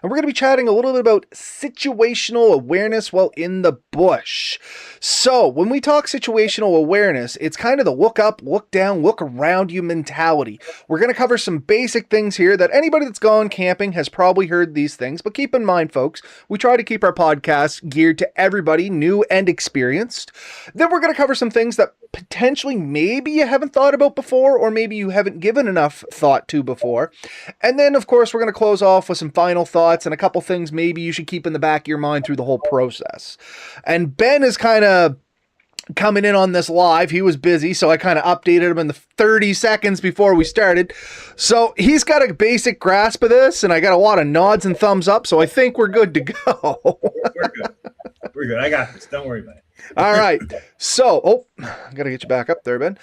And we're going to be chatting a little bit about situational awareness while in the bush. So, when we talk situational awareness, it's kind of the look up, look down, look around you mentality. We're going to cover some basic things here that anybody that's gone camping has probably heard these things. But keep in mind, folks, we try to keep our podcast geared to everybody, new and experienced. Then we're going to cover some things that potentially maybe you haven't thought about before, or maybe you haven't given enough thought to before. And then, of course, we're going to close off with some final thoughts and a couple things maybe you should keep in the back of your mind through the whole process. And Ben is kind of coming in on this live. He was busy, so I kind of updated him in the 30 seconds before we started. So he's got a basic grasp of this, and I got a lot of nods and thumbs up, so I think we're good to go. We're good. We're good. I got this. Don't worry about it. All right. So, I got to get you back up there, Ben.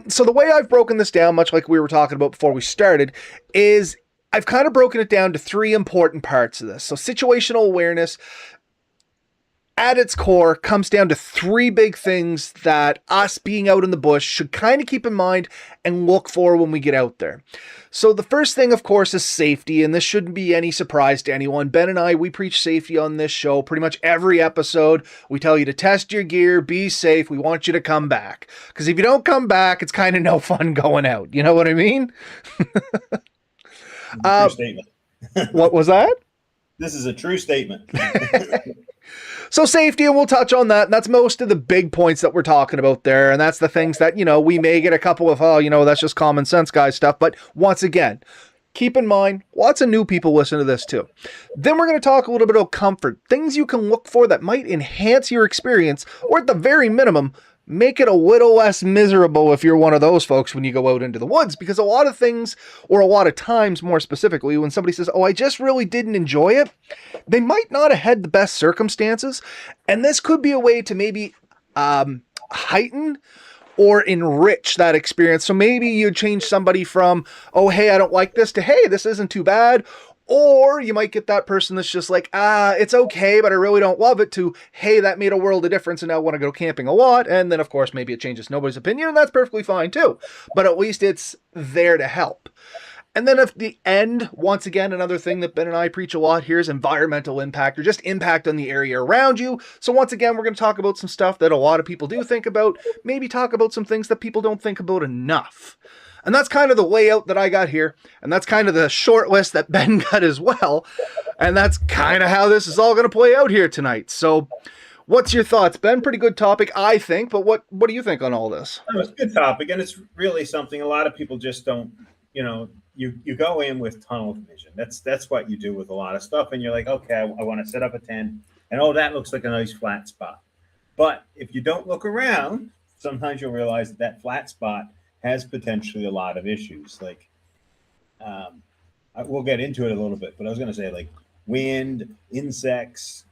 So the way I've broken this down, much like we were talking about before we started, is I've kind of broken it down to three important parts of this. So situational awareness, at its core, comes down to three big things that us being out in the bush should kind of keep in mind and look for when we get out there. So the first thing, of course, is safety, and this shouldn't be any surprise to anyone. Ben and I, we preach safety on this show pretty much every episode. We tell you to test your gear, be safe. We want you to come back. Because if you don't come back, it's kind of no fun going out. You know what I mean? True statement. What was that? This is a true statement. So safety, and we'll touch on that. And that's most of the big points that we're talking about there. And that's the things that, we may get a couple of, that's just common sense guy stuff. But once again, keep in mind, lots of new people listen to this too. Then we're going to talk a little bit about comfort. Things you can look for that might enhance your experience, or at the very minimum, make it a little less miserable if you're one of those folks when you go out into the woods. Because a lot of things, or a lot of times more specifically, when somebody says, I just really didn't enjoy it, they might not have had the best circumstances. And this could be a way to maybe heighten or enrich that experience. So maybe you change somebody from, hey, I don't like this, to, hey, this isn't too bad. Or you might get that person that's just like, it's okay, but I really don't love it, to, hey, that made a world of difference and now I want to go camping a lot. And then, of course, maybe it changes nobody's opinion, and that's perfectly fine too. But at least it's there to help. And then at the end, once again, another thing that Ben and I preach a lot here is environmental impact, or just impact on the area around you. So once again, we're going to talk about some stuff that a lot of people do think about, maybe talk about some things that people don't think about enough. And that's kind of the layout that I got here. And that's kind of the short list that Ben got as well. And that's kind of how this is all going to play out here tonight. So what's your thoughts, Ben? Pretty good topic, I think. But what do you think on all this? It's a good topic. And it's really something a lot of people just don't, you go in with tunnel vision. That's what you do with a lot of stuff. And you're like, okay, I want to set up a tent. And that looks like a nice flat spot. But if you don't look around, sometimes you'll realize that flat spot has potentially a lot of issues. Like, we'll get into it a little bit, but I was going to say, like, wind, insects,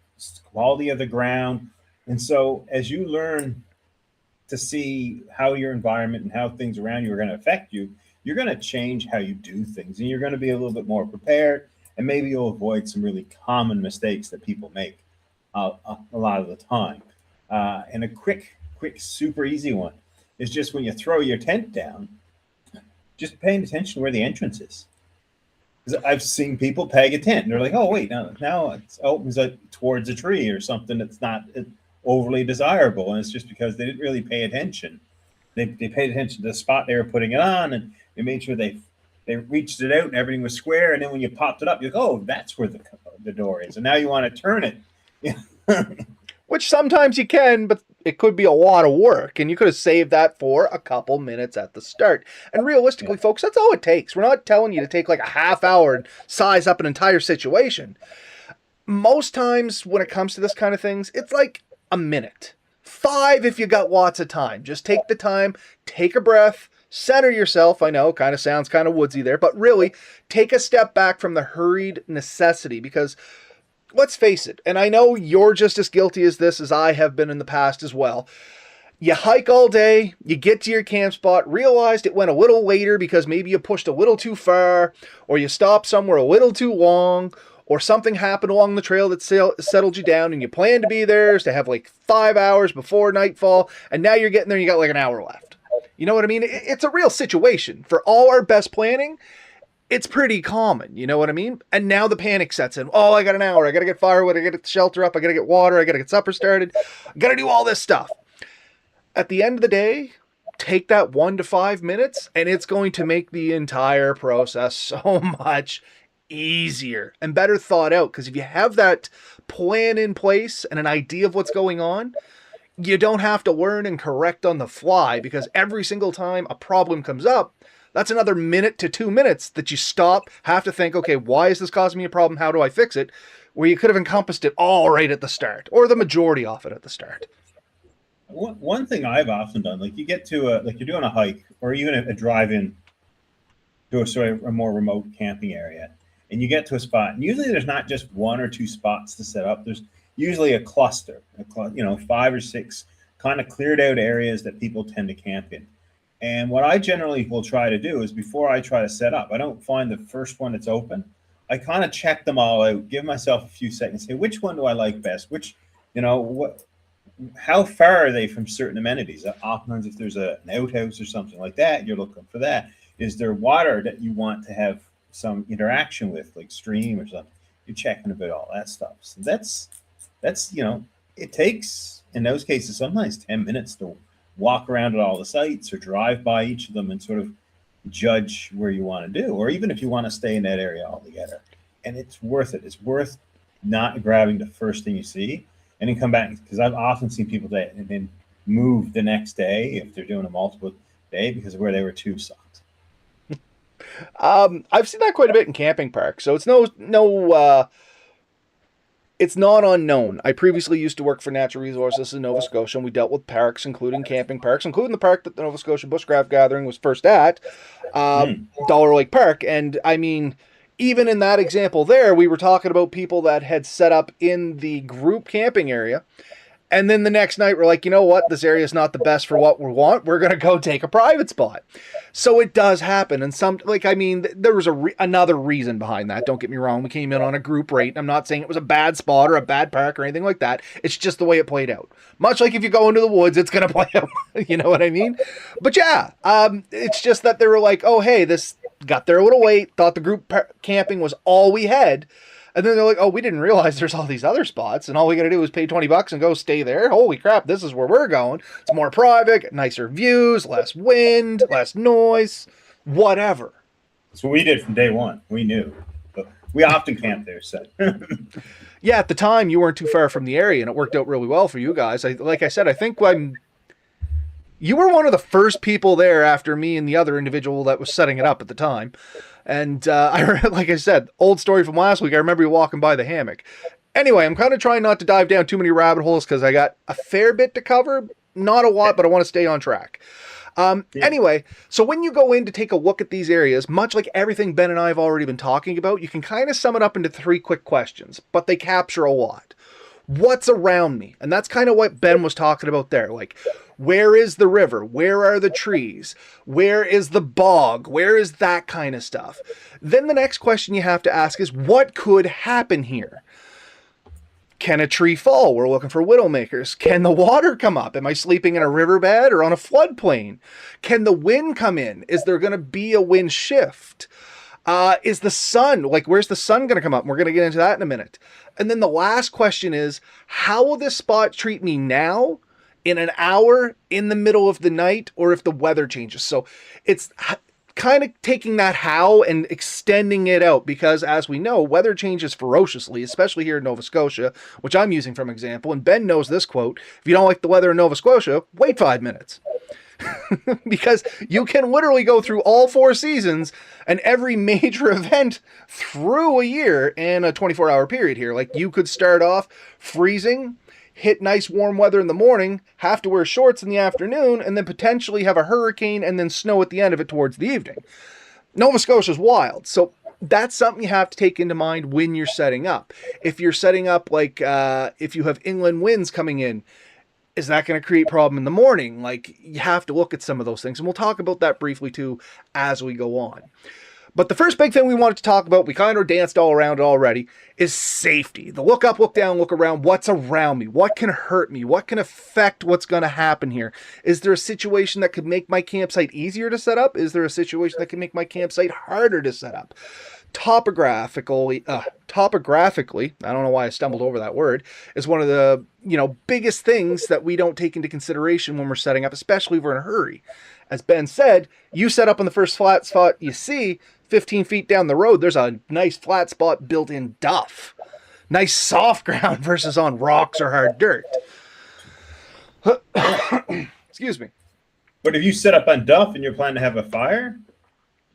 quality of the ground. And so as you learn to see how your environment and how things around you are going to affect you, you're going to change how you do things, and you're going to be a little bit more prepared, and maybe you'll avoid some really common mistakes that people make a lot of the time. And a quick, super easy one is just when you throw your tent down, just paying attention where the entrance is. Because I've seen people peg a tent and they're like, oh, wait, now it opens up towards a tree or something that's not overly desirable. And it's just because they didn't really pay attention. They paid attention to the spot they were putting it on, and they made sure they reached it out and everything was square. And then when you popped it up, you're like, oh, that's where the door is. And now you want to turn it. Which sometimes you can, but it could be a lot of work, and you could have saved that for a couple minutes at the start. And realistically, folks, that's all it takes. We're not telling you to take like a half hour and size up an entire situation. Most times when it comes to this kind of things, it's like a minute. 5 if you got lots of time. Just take the time, take a breath, center yourself. I know, kind of sounds kind of woodsy there, but really take a step back from the hurried necessity, because let's face it, and I know you're just as guilty as this as I have been in the past as well. You hike all day, you get to your camp spot, realized it went a little later because maybe you pushed a little too far, or you stopped somewhere a little too long, or something happened along the trail that settled you down, and you planned to be there to have like 5 hours before nightfall, and now you're getting there and you got like an hour left. You know what I mean? It's a real situation. For all our best planning, it's pretty common, you know what I mean? And now the panic sets in. Oh, I got an hour. I got to get firewood. I got to get the shelter up. I got to get water. I got to get supper started. I got to do all this stuff. At the end of the day, take that 1 to 5 minutes and it's going to make the entire process so much easier and better thought out. Because if you have that plan in place and an idea of what's going on, you don't have to learn and correct on the fly, because every single time a problem comes up, that's another minute to 2 minutes that you stop, have to think, okay, why is this causing me a problem? How do I fix it? Where you could have encompassed it all right at the start, or the majority of it at the start. One thing I've often done, like you get to like you're doing a hike or even a drive in to a sort of a more remote camping area, and you get to a spot, and usually there's not just one or two spots to set up. There's usually a cluster, you know, 5 or 6 kind of cleared out areas that people tend to camp in. And what I generally will try to do is, before I try to set up, I don't find the first one that's open. I kind of check them all out, give myself a few seconds, say which one do I like best, which, you know, how far are they from certain amenities? Oftentimes, if there's an outhouse or something like that, you're looking for that. Is there water that you want to have some interaction with, like stream or something? You're checking about all that stuff. So that's you know, it takes in those cases sometimes 10 minutes to walk around at all the sites or drive by each of them and sort of judge where you want to do, or even if you want to stay in that area altogether. And it's worth it. It's worth not grabbing the first thing you see and then come back, because I've often seen people that and then move the next day if they're doing a multiple day because of where they were too sucked. I've seen that quite a bit in camping parks, so it's it's not unknown. I previously used to work for Natural Resources in Nova Scotia, and we dealt with parks, including camping parks, including the park that the Nova Scotia Bushcraft Gathering was first at, Dollar Lake Park. And I mean, even in that example there, we were talking about people that had set up in the group camping area. And then the next night, we're like, you know what? This area is not the best for what we want. We're going to go take a private spot. So it does happen. And I mean, there was another reason behind that. Don't get me wrong. We came in on a group rate. I'm not saying it was a bad spot or a bad park or anything like that. It's just the way it played out. Much like if you go into the woods, it's going to play out. You know what I mean? But yeah, it's just that they were like, oh, hey, this got there a little late. Thought the group camping was all we had. And then they're like, oh, we didn't realize there's all these other spots, and all we got to do is pay $20 and go stay there. Holy crap, this is where we're going. It's more private, nicer views, less wind, less noise, whatever. That's what we did from day one. We knew. But we often camped there, so. Yeah, at the time, you weren't too far from the area, and it worked out really well for you guys. Like I said, I think you were one of the first people there after me and the other individual that was setting it up at the time. And like I said, old story from last week, I remember you walking by the hammock. Anyway, I'm kind of trying not to dive down too many rabbit holes because I got a fair bit to cover. Not a lot, but I want to stay on track. Anyway, so when you go in to take a look at these areas, much like everything Ben and I have already been talking about, you can kind of sum it up into 3 quick questions, but they capture a lot. What's around me? And that's kind of what Ben was talking about there. Like, where is the river? Where are the trees? Where is the bog? Where is that kind of stuff? Then the next question you have to ask is, what could happen here? Can a tree fall? We're looking for widowmakers. Can the water come up? Am I sleeping in a riverbed or on a floodplain? Can the wind come in? Is there going to be a wind shift? Is the sun, like, where's the sun going to come up? We're going to get into that in a minute. And then the last question is, how will this spot treat me now, in an hour, in the middle of the night, or if the weather changes? So it's kind of taking that how and extending it out, because as we know, weather changes ferociously, especially here in Nova Scotia, which I'm using from example. And Ben knows this quote: if you don't like the weather in Nova Scotia, wait 5 minutes. Because you can literally go through all 4 seasons and every major event through a year in a 24-hour period here. Like, you could start off freezing, hit nice warm weather in the morning, have to wear shorts in the afternoon, and then potentially have a hurricane and then snow at the end of it towards the evening. Nova Scotia's wild. So that's something you have to take into mind when you're setting up. If you're setting up, like, if you have inland winds coming in, is that going to create problem in the morning? Like, you have to look at some of those things. And we'll talk about that briefly too as we go on. But the first big thing we wanted to talk about, we kind of danced all around it already, is safety. The look up, look down, look around. What's around me? What can hurt me? What can affect what's going to happen here? Is there a situation that could make my campsite easier to set up? Is there a situation that can make my campsite harder to set up? Topographically, I don't know why I stumbled over that word, is one of the biggest things that we don't take into consideration when we're setting up, especially if we're in a hurry. As Ben said, you set up on the first flat spot you see. 15 feet down the road, there's a nice flat spot built in duff. Nice soft ground versus on rocks or hard dirt. Excuse me. But if you set up on duff and you're planning to have a fire,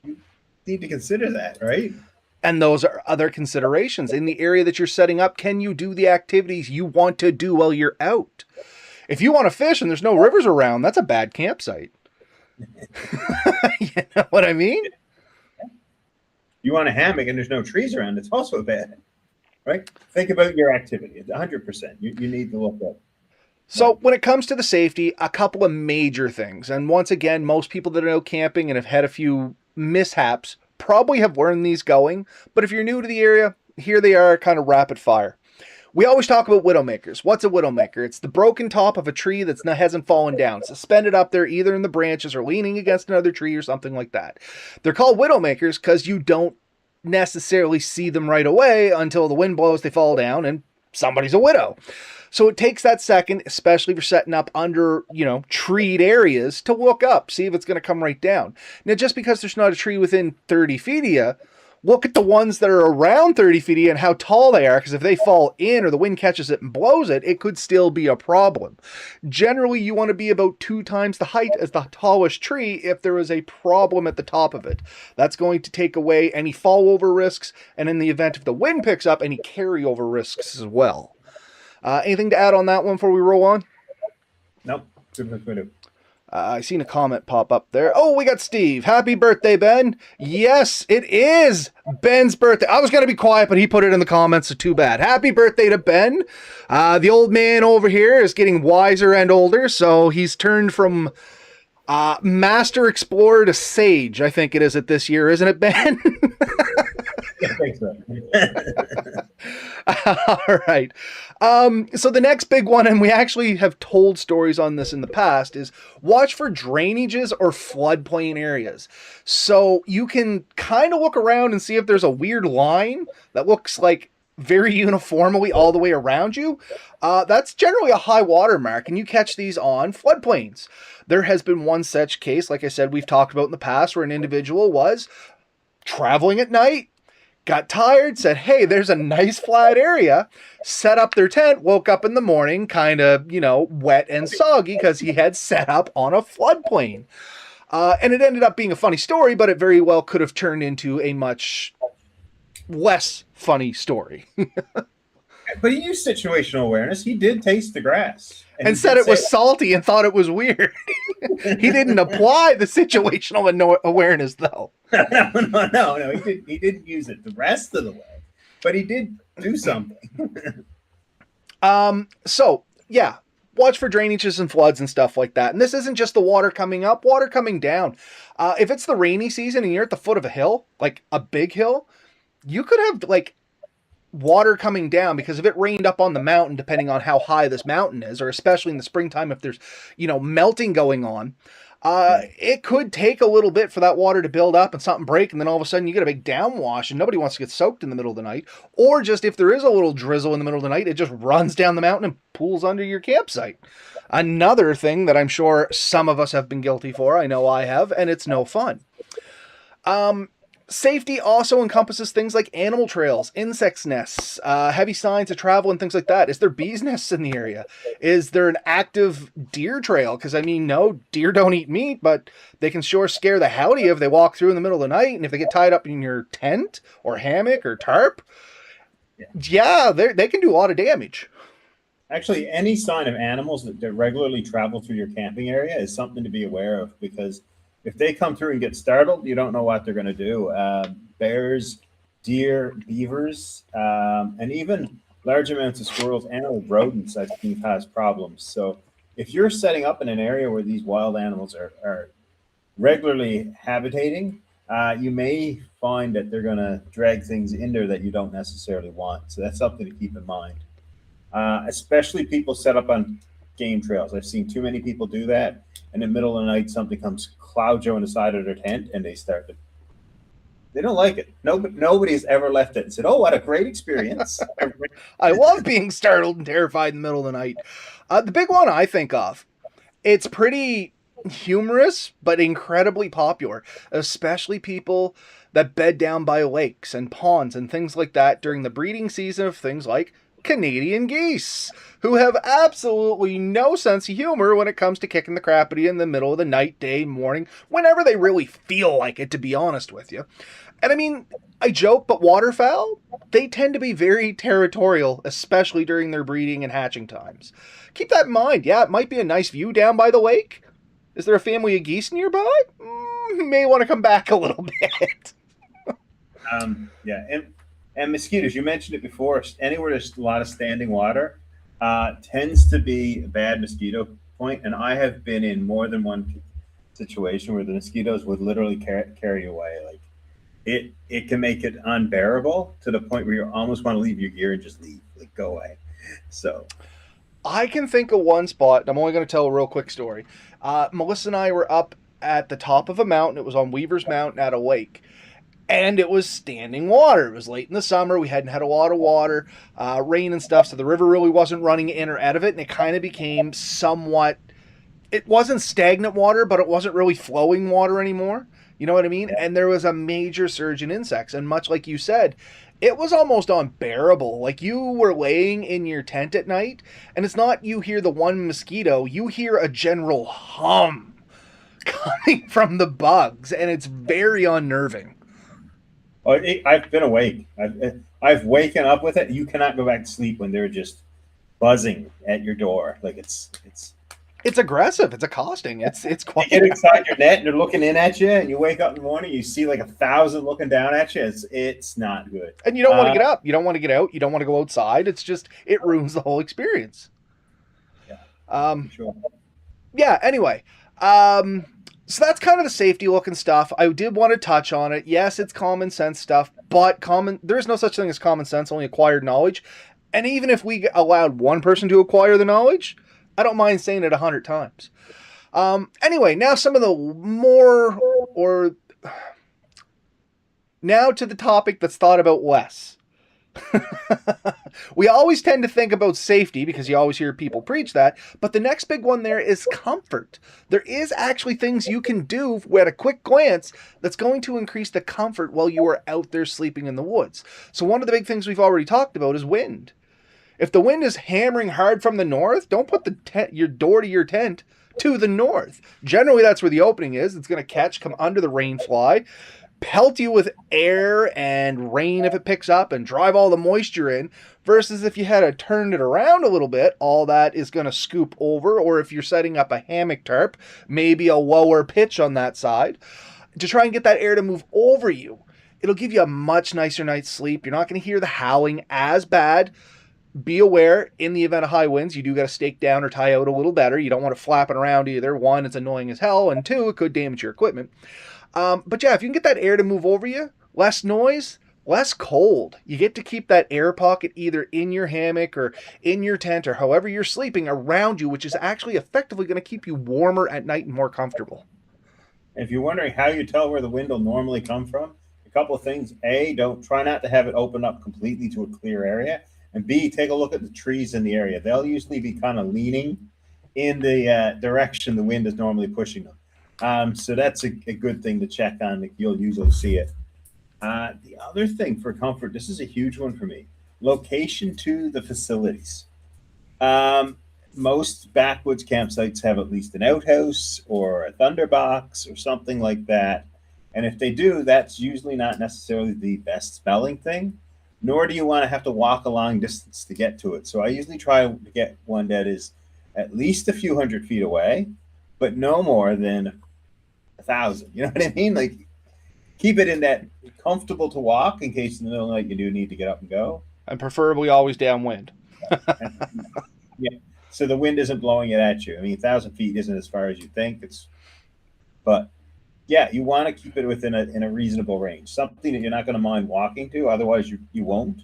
you need to consider that, right? And those are other considerations. In the area that you're setting up, can you do the activities you want to do while you're out? If you want to fish and there's no rivers around, that's a bad campsite. You know what I mean? You want a hammock and there's no trees around, it's also bad, right? Think about your activity. 100%. You need to look up. So when it comes to the safety, a couple of major things. And once again, most people that know camping and have had a few mishaps probably have learned these going. But if you're new to the area, here they are, kind of rapid fire. We always talk about widowmakers. What's a widowmaker? It's the broken top of a tree that hasn't fallen down, suspended up there either in the branches or leaning against another tree or something like that. They're called widowmakers because you don't necessarily see them right away until the wind blows, they fall down, and somebody's a widow. So it takes that second, especially for setting up under, treed areas, to look up, see if it's going to come right down. Now, just because there's not a tree within 30 feet of you, look at the ones that are around 30 feet of you and how tall they are, because if they fall in or the wind catches it and blows it, it could still be a problem. Generally, you want to be about 2 times the height as the tallest tree if there is a problem at the top of it. That's going to take away any fall over risks, and in the event if the wind picks up, any carryover risks as well. Anything to add on that one before we roll on? Nope. I seen a comment pop up there. Oh, we got Steve. Happy birthday, Ben. Yes, it is Ben's birthday. I was going to be quiet, but he put it in the comments, so too bad. Happy birthday to Ben. The old man over here is getting wiser and older, so he's turned from master explorer to sage, I think it is at this year, isn't it, Ben? I think so. All right. So the next big one, and we actually have told stories on this in the past, is watch for drainages or floodplain areas. So you can kind of look around and see if there's a weird line that looks like very uniformly all the way around you. That's generally a high water mark, and you catch these on floodplains. There has been one such case, like I said, we've talked about in the past, where an individual was traveling at night, got tired, said, hey, there's a nice flat area, set up their tent, woke up in the morning kind of, wet and soggy because he had set up on a floodplain. And it ended up being a funny story, but it very well could have turned into a much less funny story. But he used situational awareness. He did taste the grass. And said it was salty and thought it was weird. He didn't apply the situational awareness, though. No. He didn't use it the rest of the way, but he did do something. So, yeah, watch for drainages and floods and stuff like that. And this isn't just the water coming up, water coming down. If it's the rainy season and you're at the foot of a hill, like a big hill, you could have, water coming down, because if it rained up on the mountain, depending on how high this mountain is, or especially in the springtime, if there's, melting going on, it could take a little bit for that water to build up and something break, and then all of a sudden you get a big downwash and nobody wants to get soaked in the middle of the night. Or just if there is a little drizzle in the middle of the night, it just runs down the mountain and pools under your campsite. Another thing that I'm sure some of us have been guilty for, I know I have, and it's no fun. Safety also encompasses things like animal trails, insects' nests, heavy signs of travel, and things like that. Is there bees' nests in the area? Is there an active deer trail? Because, no, deer don't eat meat, but they can sure scare the hell out of you if they walk through in the middle of the night, and if they get tied up in your tent or hammock or tarp, yeah, they can do a lot of damage. Actually, any sign of animals that regularly travel through your camping area is something to be aware of, because if they come through and get startled, you don't know what they're going to do. Bears, deer, beavers, and even large amounts of squirrels and rodents I think cause problems. So if you're setting up in an area where these wild animals are regularly habitating, you may find that they're going to drag things in there that you don't necessarily want. So that's something to keep in mind. Especially people set up on game trails. I've seen too many people do that. In the middle of the night, something comes cloud on the side of their tent, and they start to. They don't like it. Nobody's ever left it and said, "Oh, what a great experience." I love being startled and terrified in the middle of the night. The big one I think of, it's pretty humorous, but incredibly popular, especially people that bed down by lakes and ponds and things like that during the breeding season of things like Canadian geese, who have absolutely no sense of humor when it comes to kicking the crap out of you in the middle of the night, day, morning, whenever they really feel like it, to be honest with you. And I mean, I joke, but waterfowl, they tend to be very territorial, especially during their breeding and hatching times. Keep that in mind. Yeah, it might be a nice view down by the lake. Is there a family of geese nearby? May want to come back a little bit. Yeah, and mosquitoes. You mentioned it before. Anywhere there's a lot of standing water tends to be a bad mosquito point. And I have been in more than one situation where the mosquitoes would literally carry you away. Like it can make it unbearable to the point where you almost want to leave your gear and just leave, like go away. So I can think of one spot, and I'm only going to tell a real quick story. Melissa and I were up at the top of a mountain. It was on Weaver's Mountain at a lake. And it was standing water. It was late in the summer. We hadn't had a lot of water, rain and stuff, so the river really wasn't running in or out of it, and it kind of became somewhat. It wasn't stagnant water, but it wasn't really flowing water anymore. You know what I mean? yeah. And there was a major surge in insects, and much like you said, it was almost unbearable. Like you were laying in your tent at night, and it's not you hear the one mosquito, you hear a general hum coming from the bugs, and it's very unnerving. Oh, I've been awake. I've waken up with it. You cannot go back to sleep when they're just buzzing at your door. Like It's aggressive. It's accosting. It's you quite. get inside your net and they're looking in at you, and you wake up in the morning, you see like 1,000 looking down at you. It's not good. And you don't want to get up. You don't want to get out. You don't want to go outside. It's just it ruins the whole experience. Yeah, Um, sure. yeah. Anyway, so that's kind of the safety looking stuff. I did want to touch on it. Yes, it's common sense stuff, but there's no such thing as common sense, only acquired knowledge. And even if we allowed one person to acquire the knowledge, I don't mind saying it 100 times. Anyway, now some of the more, or now to the topic that's thought about less. We always tend to think about safety because you always hear people preach that, but the next big one there is comfort. There is actually things you can do at a quick glance that's going to increase the comfort while you are out there sleeping in the woods. So one of the big things we've already talked about is wind. If the wind is hammering hard from the north, don't put your door to your tent to the north. Generally, that's where the opening is. It's going to come under the rain fly, pelt you with air and rain if it picks up, and drive all the moisture in, versus if you had to turn it around a little bit, all that is going to scoop over, or if you're setting up a hammock tarp, maybe a lower pitch on that side, to try and get that air to move over you. It'll give you a much nicer night's sleep. You're not going to hear the howling as bad. Be aware, in the event of high winds, you do got to stake down or tie out a little better. You don't want to flapping around either. One, it's annoying as hell, and two, it could damage your equipment. But yeah, if you can get that air to move over you, less noise, less cold. You get to keep that air pocket either in your hammock or in your tent or however you're sleeping around you, which is actually effectively going to keep you warmer at night and more comfortable. If you're wondering how you tell where the wind will normally come from, a couple of things. A, don't try not to have it open up completely to a clear area. And B, take a look at the trees in the area. They'll usually be kind of leaning in the direction the wind is normally pushing them. So that's a good thing to check on. You'll usually see it. The other thing for comfort, this is a huge one for me. Location to the facilities. Most backwoods campsites have at least an outhouse or a thunderbox or something like that. And if they do, that's usually not necessarily the best smelling thing, nor do you want to have to walk a long distance to get to it. So I usually try to get one that is at least a few hundred feet away, but no more than 1,000. You know what I mean? Like, keep it in that comfortable to walk in case in the middle of the night you do need to get up and go. And preferably always downwind. Yeah. So the wind isn't blowing it at you. I mean, 1,000 feet isn't as far as you think. But yeah, you want to keep it within a reasonable range, something that you're not going to mind walking to. Otherwise, you won't.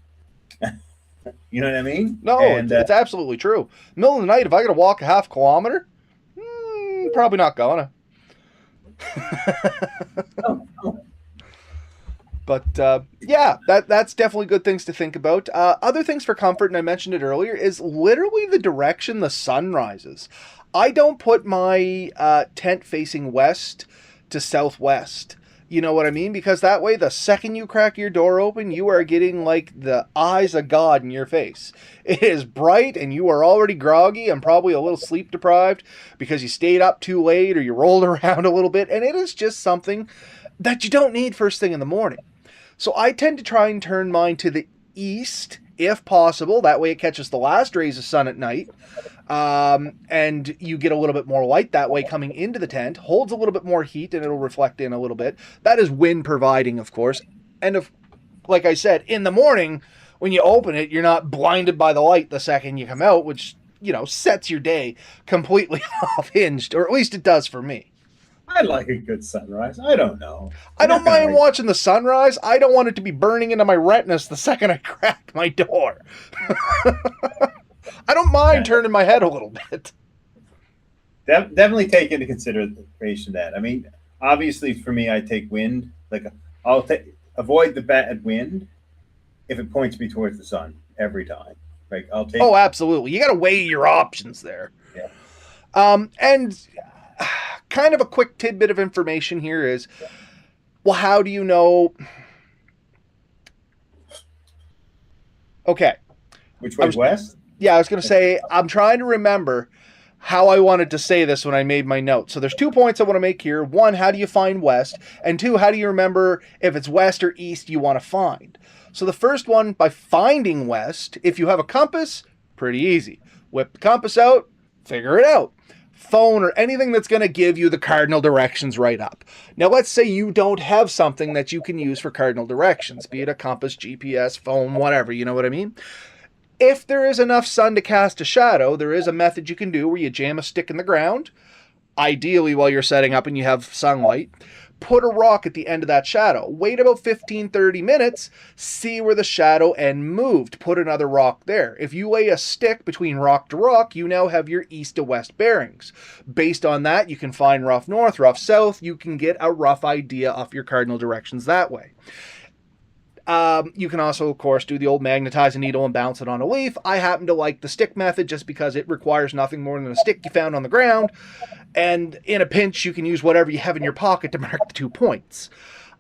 You know what I mean? No, And it's absolutely true. Middle of the night, if I got to walk a half kilometer, probably not gonna. oh, oh, But yeah, that's definitely good things to think about. Other things for comfort, and I mentioned it earlier, is literally the direction the sun rises. I don't put my tent facing west to southwest. You know what I mean? Because that way, the second you crack your door open, you are getting like the eyes of God in your face. It is bright, and you are already groggy and probably a little sleep deprived because you stayed up too late or you rolled around a little bit. And it is just something that you don't need first thing in the morning. So I tend to try and turn mine to the east if possible. That way it catches the last rays of sun at night. And you get a little bit more light that way coming into the tent, holds a little bit more heat and it'll reflect in a little bit. That is wind providing, of course. And if, like I said, in the morning, when you open it, you're not blinded by the light the second you come out, which, sets your day completely off hinged, or at least it does for me. I like a good sunrise. I don't know. I don't mind watching the sunrise. I don't want it to be burning into my retinas the second I crack my door. I don't mind turning my head a little bit. Definitely take into consideration that. I mean, obviously for me, I take wind. Like I'll avoid the bad wind if it points me towards the sun every time. Like I'll take. Oh, absolutely. You got to weigh your options there. Yeah. And kind of a quick tidbit of information here is, well, how do you know? Okay. Which way, west? Yeah, I was going to say, I'm trying to remember how I wanted to say this when I made my notes. So there's 2 points I want to make here. One, how do you find west? And two, how do you remember if it's west or east you want to find? So the first one, by finding west, if you have a compass, pretty easy. Whip the compass out, figure it out. Phone or anything that's going to give you the cardinal directions right up. Now, let's say you don't have something that you can use for cardinal directions, be it a compass, GPS, phone, whatever, you know what I mean? If there is enough sun to cast a shadow, there is a method you can do where you jam a stick in the ground, ideally while you're setting up and you have sunlight. Put a rock at the end of that shadow. Wait about 15-30 minutes, see where the shadow end moved. Put another rock there. If you lay a stick between rock to rock, you now have your east to west bearings. Based on that, you can find rough north, rough south. You can get a rough idea of your cardinal directions that way. You can also, of course, do the old magnetize a needle and bounce it on a leaf. I happen to like the stick method just because it requires nothing more than a stick you found on the ground. And in a pinch, you can use whatever you have in your pocket to mark the 2 points.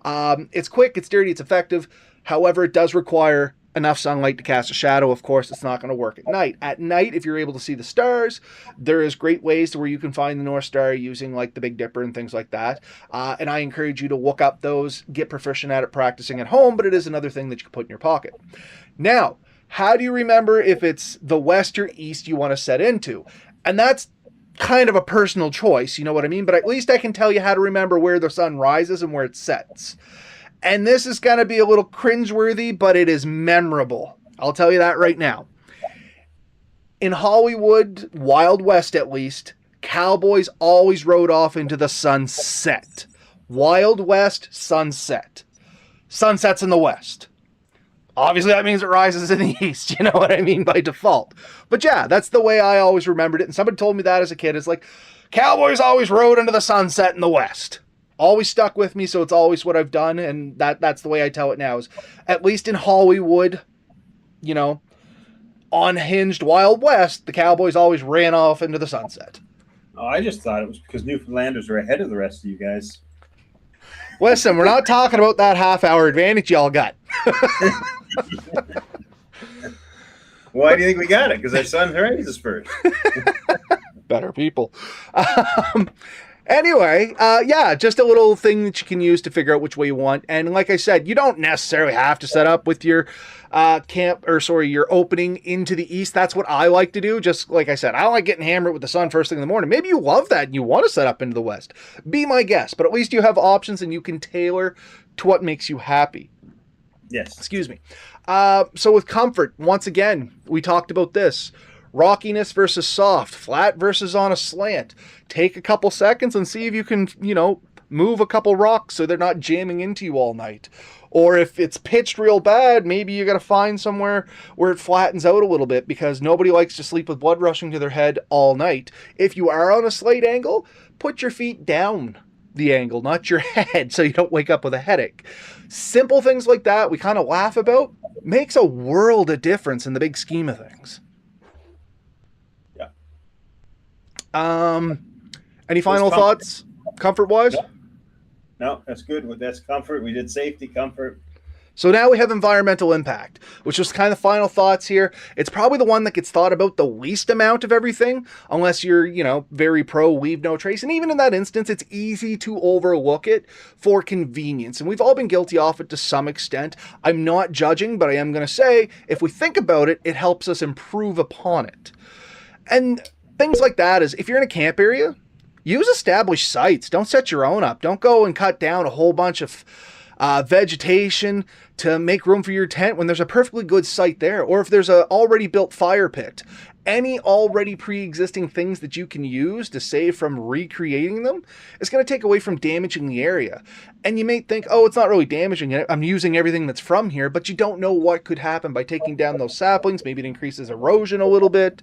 It's quick, it's dirty, it's effective. However, it does require enough sunlight to cast a shadow. Of course, it's not going to work at night. At night, if you're able to see the stars, there is great ways to where you can find the North Star using like the Big Dipper and things like that. And I encourage you to look up those, get proficient at it, practicing at home, but it is another thing that you can put in your pocket. Now, how do you remember if it's the west or east you want to set into? And that's kind of a personal choice, you know what I mean? But at least I can tell you how to remember where the sun rises and where it sets. And this is going to be a little cringeworthy, but it is memorable. I'll tell you that right now. In Hollywood, Wild West at least, cowboys always rode off into the sunset. Wild West, sunset. Sunsets in the west. Obviously, that means it rises in the east, you know what I mean, by default. But yeah, that's the way I always remembered it. And somebody told me that as a kid. It's like, cowboys always rode into the sunset in the west. Always stuck with me, so it's always what I've done, and that's the way I tell it now. Is at least in Hollywood, unhinged Wild West, the cowboys always ran off into the sunset. Oh, I just thought it was because Newfoundlanders are ahead of the rest of you guys. Listen, we're not talking about that half-hour advantage y'all got. Why do you think we got it? Because our sun rises first. Better people. Anyway, yeah, just a little thing that you can use to figure out which way you want. And like I said, you don't necessarily have to set up with your your opening into the east. That's what I like to do. Just like I said, I don't like getting hammered with the sun first thing in the morning. Maybe you love that and you want to set up into the west. Be my guest. But at least you have options and you can tailor to what makes you happy. Yes. Excuse me. So with comfort, once again, we talked about this. Rockiness versus soft, flat versus on a slant. Take a couple seconds and see if you can, Move a couple rocks so they're not jamming into you all night. Or if it's pitched real bad, maybe you got to find somewhere where it flattens out a little bit, because nobody likes to sleep with blood rushing to their head all night. If you are on a slight angle, put your feet down the angle, not your head, so you don't wake up with a headache. Simple things like that we kind of laugh about, makes a world of difference in the big scheme of things. Yeah. Any final thoughts, comfort wise? No, that's good. That's comfort. We did safety, comfort. So now we have environmental impact, which was kind of final thoughts here. It's probably the one that gets thought about the least amount of everything, unless you're, very pro leave no trace. And even in that instance, it's easy to overlook it for convenience. And we've all been guilty of it to some extent. I'm not judging, but I am going to say, if we think about it, it helps us improve upon it. And things like that is, if you're in a camp area, use established sites. Don't set your own up. Don't go and cut down a whole bunch of vegetation to make room for your tent when there's a perfectly good site there. Or if there's a already built fire pit, any already pre-existing things that you can use to save from recreating them is going to take away from damaging the area. And you may think, oh, it's not really damaging it, I'm using everything that's from here, but you don't know what could happen by taking down those saplings. Maybe it increases erosion a little bit.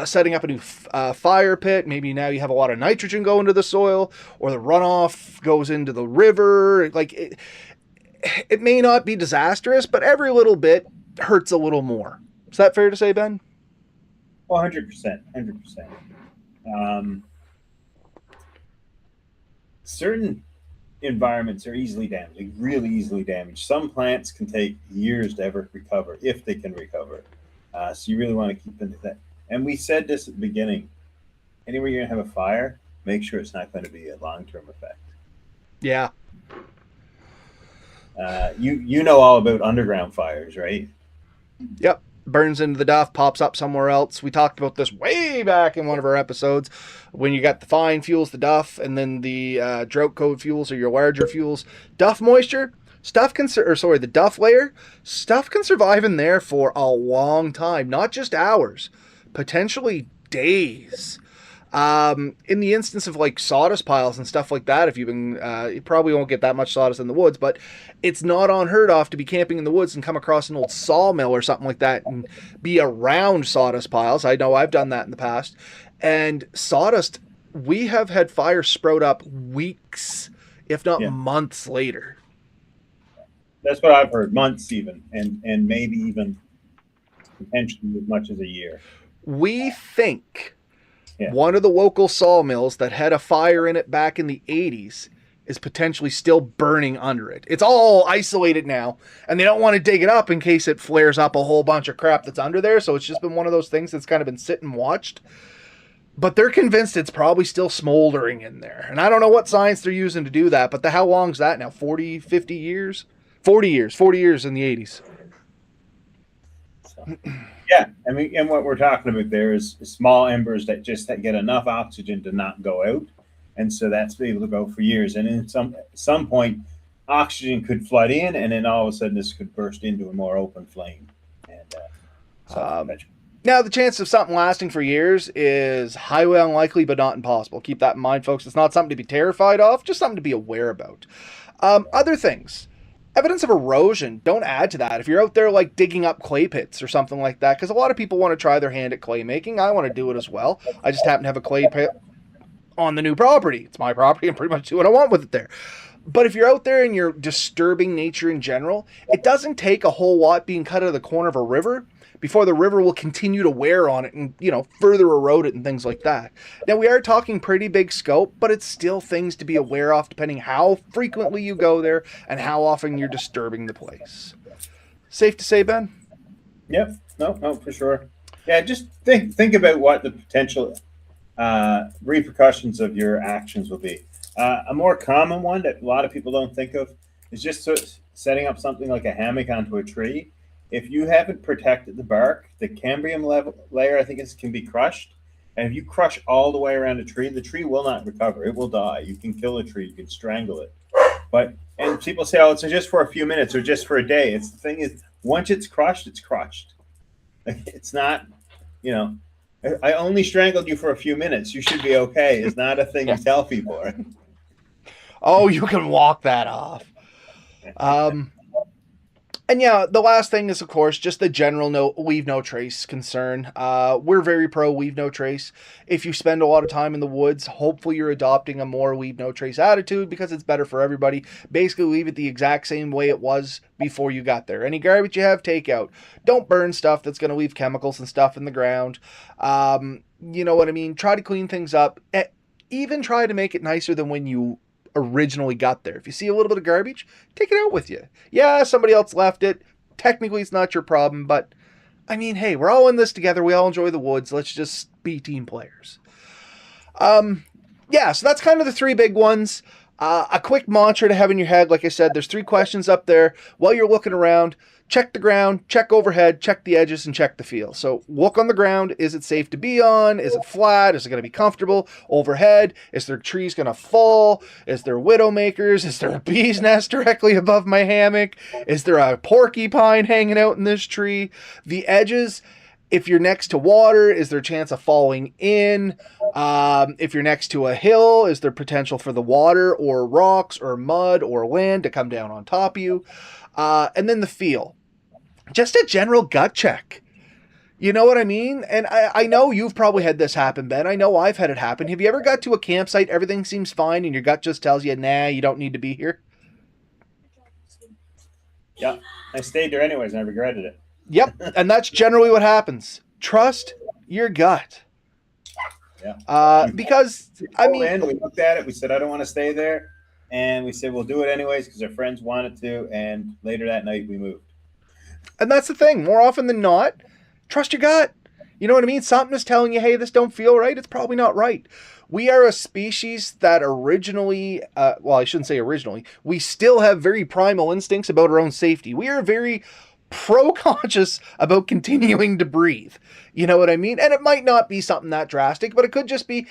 Setting up a new fire pit, maybe now you have a lot of nitrogen going to the soil, or the runoff goes into the river. Like, it may not be disastrous, but every little bit hurts a little more. Is that fair to say, Ben? 100%. 100%. Certain environments are easily damaged, like really easily damaged. Some plants can take years to ever recover, if they can recover. So you really want to keep into that. And we said this at the beginning. Anywhere you're going to have a fire, make sure it's not going to be a long-term effect. Yeah. You know all about underground fires, right? Yep. Burns into the duff, pops up somewhere else. We talked about this way back in one of our episodes, when you got the fine fuels, the duff, and then the drought code fuels, or your larger fuels. Duff moisture, the duff layer, stuff can survive in there for a long time, not just hours, potentially days. In the instance of like sawdust piles and stuff like that, if you've been, you probably won't get that much sawdust in the woods, but it's not unheard of to be camping in the woods and come across an old sawmill or something like that and be around sawdust piles. I know I've done that in the past. And sawdust, we have had fires sprout up weeks, if not months later. That's what I've heard, months even, and maybe even potentially as much as a year. We think one of the local sawmills that had a fire in it back in the 80s is potentially still burning under it. It's all isolated now, and they don't want to dig it up in case it flares up a whole bunch of crap that's under there. So it's just been one of those things that's kind of been sit and watched. But they're convinced it's probably still smoldering in there. And I don't know what science they're using to do that, but how long's that now? 40, 50 years? 40 years in the 80s. So. Yeah, I mean, and what we're talking about there is small embers that just get enough oxygen to not go out, and so that's able to go for years. And in some point, oxygen could flood in, and then all of a sudden, this could burst into a more open flame. And now, the chance of something lasting for years is highly unlikely, but not impossible. Keep that in mind, folks. It's not something to be terrified of, just something to be aware about. Other things. Evidence of erosion, don't add to that. If you're out there like digging up clay pits or something like that, because a lot of people want to try their hand at clay making. I want to do it as well. I just happen to have a clay pit on the new property. It's my property. I'm pretty much doing what I want with it there. But if you're out there and you're disturbing nature in general, it doesn't take a whole lot being cut out of the corner of a river before the river will continue to wear on it and, further erode it and things like that. Now, we are talking pretty big scope, but it's still things to be aware of depending how frequently you go there and how often you're disturbing the place. Safe to say, Ben? Yep. No, for sure. Yeah, just think about what the potential repercussions of your actions will be. A more common one that a lot of people don't think of is just setting up something like a hammock onto a tree. If you haven't protected the bark, the cambium layer, I think, can be crushed. And if you crush all the way around a tree, the tree will not recover. It will die. You can kill a tree. You can strangle it. And people say, oh, it's just for a few minutes or just for a day. The thing is, once it's crushed, it's crushed. It's not, I only strangled you for a few minutes. You should be okay. It's not a thing you tell people. Right? Oh, you can walk that off. Um, And yeah, the last thing is, of course, just the general no leave no trace concern. We're very pro leave no trace. If you spend a lot of time in the woods, hopefully you're adopting a more leave no trace attitude because it's better for everybody. Basically, leave it the exact same way it was before you got there. Any garbage you have, take out. Don't burn stuff that's going to leave chemicals and stuff in the ground. You know what I mean? Try to clean things up. Even try to make it nicer than when you originally got there. If you see a little bit of garbage, take it out with you. Yeah, somebody else left it. Technically, it's not your problem, but I mean, hey, we're all in this together. We all enjoy the woods. Let's just be team players. Yeah, so that's kind of the three big ones. A quick mantra to have in your head. Like I said, there's 3 questions up there. While you're looking around, check the ground, check overhead, check the edges, and check the feel. So look on the ground. Is it safe to be on? Is it flat? Is it going to be comfortable? Overhead, is there trees going to fall? Is there widowmakers? Is there a bee's nest directly above my hammock? Is there a porcupine hanging out in this tree? The edges, if you're next to water, is there a chance of falling in? If you're next to a hill, is there potential for the water or rocks or mud or land to come down on top of you? And then the feel. Just a general gut check. You know what I mean? And I know you've probably had this happen, Ben. I know I've had it happen. Have you ever got to a campsite, everything seems fine, and your gut just tells you, nah, you don't need to be here? Yeah, I stayed there anyways, and I regretted it. Yep, and that's generally what happens. Trust your gut. Yeah. Because, I mean, We looked at it. We said, I don't want to stay there. And we said, we'll do it anyways because our friends wanted to. And later that night, we moved. and that's the thing. More often than not, trust your gut. You know what I mean? Something is telling you, hey, this don't feel right. It's probably not right. We are a species that originally, well, I shouldn't say originally, we still have very primal instincts about our own safety. We are very pro-conscious about continuing to breathe. You know what I mean? And it might not be something that drastic, but it could just be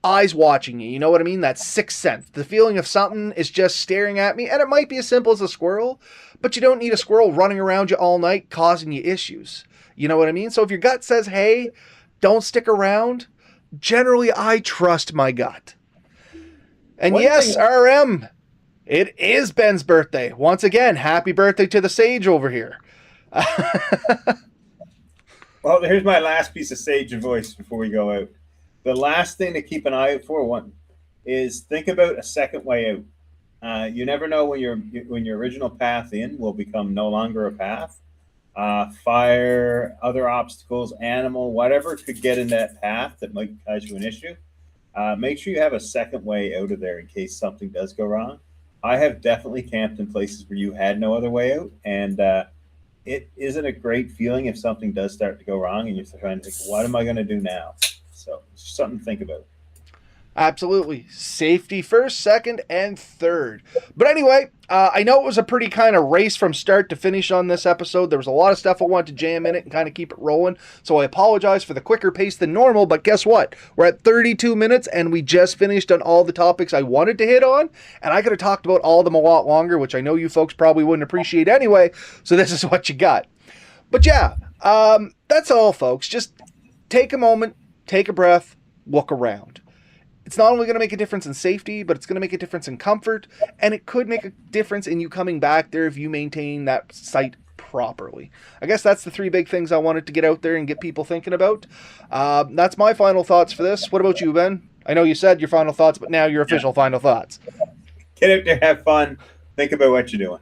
eyes watching you. You know what I mean? That sixth sense. The feeling of something is just staring at me. And it might be as simple as a squirrel, but you don't need a squirrel running around you all night causing you issues. You know what I mean? So if your gut says, hey, don't stick around, generally I trust my gut. And One yes, thing- RM, it is Ben's birthday. Once again, happy birthday to the sage over here. Well, here's my last piece of sage advice before we go out. The last thing to keep an eye out for one is think about a second way out. You never know when your original path in will become no longer a path. Fire, other obstacles, animal, whatever could get in that path that might cause you an issue. Make sure you have a second way out of there in case something does go wrong. I have definitely camped in places where you had no other way out, and it isn't a great feeling if something does start to go wrong and you're trying to think, what am I going to do now? So it's something to think about. Absolutely. Safety first, second, and third. But anyway, I know it was a pretty kind of race from start to finish on this episode. There was a lot of stuff I wanted to jam in it and kind of keep it rolling. So I apologize for the quicker pace than normal, but guess what? We're at 32 minutes and we just finished on all the topics I wanted to hit on. And I could have talked about all of them a lot longer, which I know you folks probably wouldn't appreciate anyway. So this is what you got. But yeah, that's all, folks. Just take a moment, take a breath, look around. It's not only going to make a difference in safety, but it's going to make a difference in comfort, and it could make a difference in you coming back there if you maintain that site properly. I guess that's the 3 big things I wanted to get out there and get people thinking about. That's my final thoughts for this. What about you, Ben? I know you said your final thoughts, but now your official final thoughts. Get out there, have fun, think about what you're doing.